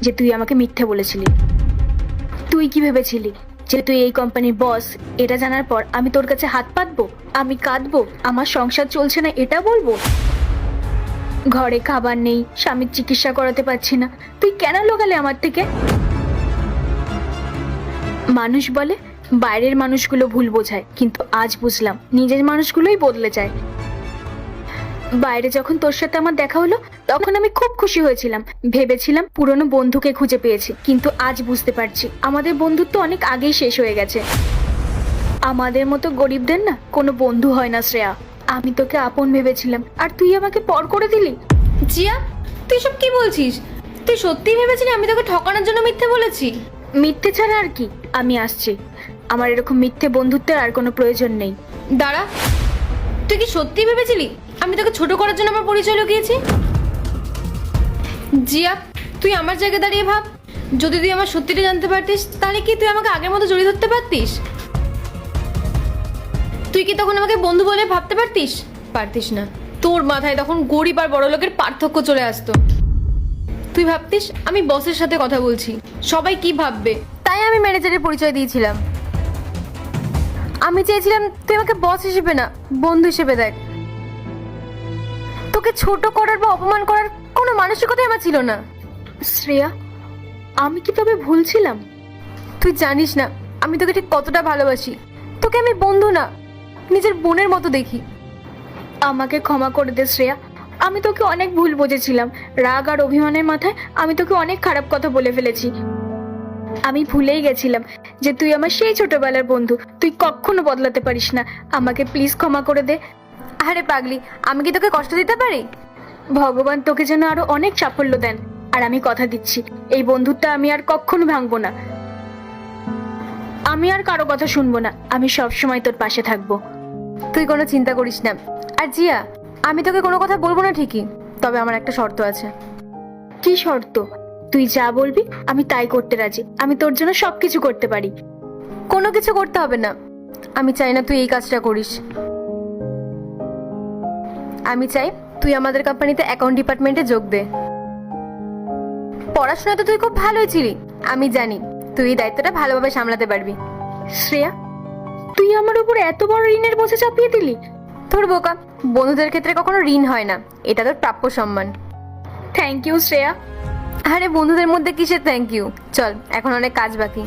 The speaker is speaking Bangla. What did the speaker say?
যে তুই আমাকে মিথ্যে বলেছিলি। তুই কি ভেবেছিলি যে তুই এই কোম্পানির বস? এটা জানার পর আমি তোর কাছে হাত পাতবো, আমি কাঁদবো, আমার সংসার চলছে না এটা বলবো? ঘরে খাবার নেই, স্বামীর চিকিৎসা করাতে পারছি না, তুই কেন লোকালে আমার থেকে? মানুষ বলে বাইরের মানুষগুলো ভুল বোঝায়, কিন্তু আজ বুঝলাম নিজের মানুষগুলোই বদলে যায়। বাইরে যখন তোর সাথে আমার দেখা হলো তখন আমি খুব খুশি হয়েছিলাম, ভেবেছিলাম পুরনো বন্ধুকে খুঁজে পেয়েছি, কিন্তু আজ বুঝতে পারছি আমাদের বন্ধুত্ব অনেক আগেই শেষ হয়ে গেছে। আমাদের মতো গরিবদের না কোনো বন্ধু হয় না শ্রেয়া। আমি তোকে আপন ভেবেছিলাম আর তুই আমাকে পর করে দিলি। জিয়া, তুই সব কি বলছিস? তুই সত্যি ভেবেছিলি আমি তোকে ঠকানোর জন্য মিথ্যে বলেছি? মিথ্যে ছাড়া আর কি? আমি আসছি, আমার এরকম মিথ্যে বন্ধুত্বের আর কোনো প্রয়োজন নেই। দাঁড়া, তুই কি সত্যি ভেবেছিলি আমি তোকে ছোট করার জন্য আমার পরিচয় লুকিয়েছি? জিয়া, তুই আমার জায়গায় দাঁড়িয়ে ভাব, যদি তুই আমার সত্যিটা জানতে পারতিস তাহলে কি তুই আমাকে আগের মতো জড়িয়ে ধরতে পারতিস? তুই কি তখন আমাকে বন্ধু বলে ভাবতে পারতিস? পারতিস না। তোর মাথায় তখন গরিব আর বড় লোকের পার্থক্য চলে আসতো। তুই ভাবতিস আমি বসের সাথে কথা বলছি, সবাই কি ভাববে, তাই আমি ম্যানেজারের পরিচয় দিয়েছিলাম। আমি চেয়েছিলাম তুই আমাকে বস হিসেবে না, বন্ধু হিসেবে দেখ। তোকে ছোট করার বা অপমান করার কোনো মানসিকতাই আমার ছিল না। শ্রেয়া, আমি কি তবে ভুল ছিলাম? তুই জানিস না আমি তোকে ঠিক কতটা ভালোবাসি। তোকে আমি বন্ধু না, নিজের বোনের মতো দেখি। আমাকে ক্ষমা করে দে শ্রেয়া, আমি তোকে অনেক ভুল বুঝেছিলাম। রাগ আর অভিমানের মাথায় আমি তোকে অনেক খারাপ কথা বলে ফেলেছি। আমি ভুলেই গেছিলাম যে তুই আমার সেই ছোটবেলার বন্ধু, তুই কখনো বদলাতে পারিস না। আমাকে প্লিজ ক্ষমা করে দে। আরে পাগলি, আমি কি তোকে কষ্ট দিতে পারি? ভগবান তোকে যেন আরো অনেক সাফল্য দেন। আর আমি কথা দিচ্ছি এই বন্ধুত্ব আমি আর কখনো ভাঙবো না। আমি আর কারো কথা শুনবো না, আমি সব সময় তোর পাশে থাকবো। তুই কোনো চিন্তা করিস না। আর জিয়া, আমি তোকে কোনো কথা বলবো না ঠিকই, তবে আমার একটা শর্ত আছে। কি শর্ত? তুই যা বলবি আমি তাই করতে রাজি। আমি তোর জন্য সবকিছু করতে পারি। কোনো কিছু করতে হবে না, আমি চাই না তুই এই কাজটা করিস। আমি চাই তুই আমাদের কোম্পানিতে অ্যাকাউন্ট ডিপার্টমেন্টে যোগ দে। পড়াশোনা তো তুই খুব ভালোই ছিলি, আমি জানি তুই এই দায়িত্বটা ভালোভাবে সামলাতে পারবি। শ্রেয়া, তুই আমার উপর এত বড় ঋণের বোঝা চাপিয়ে দিলি। তোর বোকা, বন্ধুদের ক্ষেত্রে কখনো ঋণ হয় না, এটা তোর প্রাপ্য সম্মান। Thank you Shreya. আরে বন্ধুদের মধ্যে কিসের থ্যাংক ইউ, চল এখন অনেক কাজ বাকি।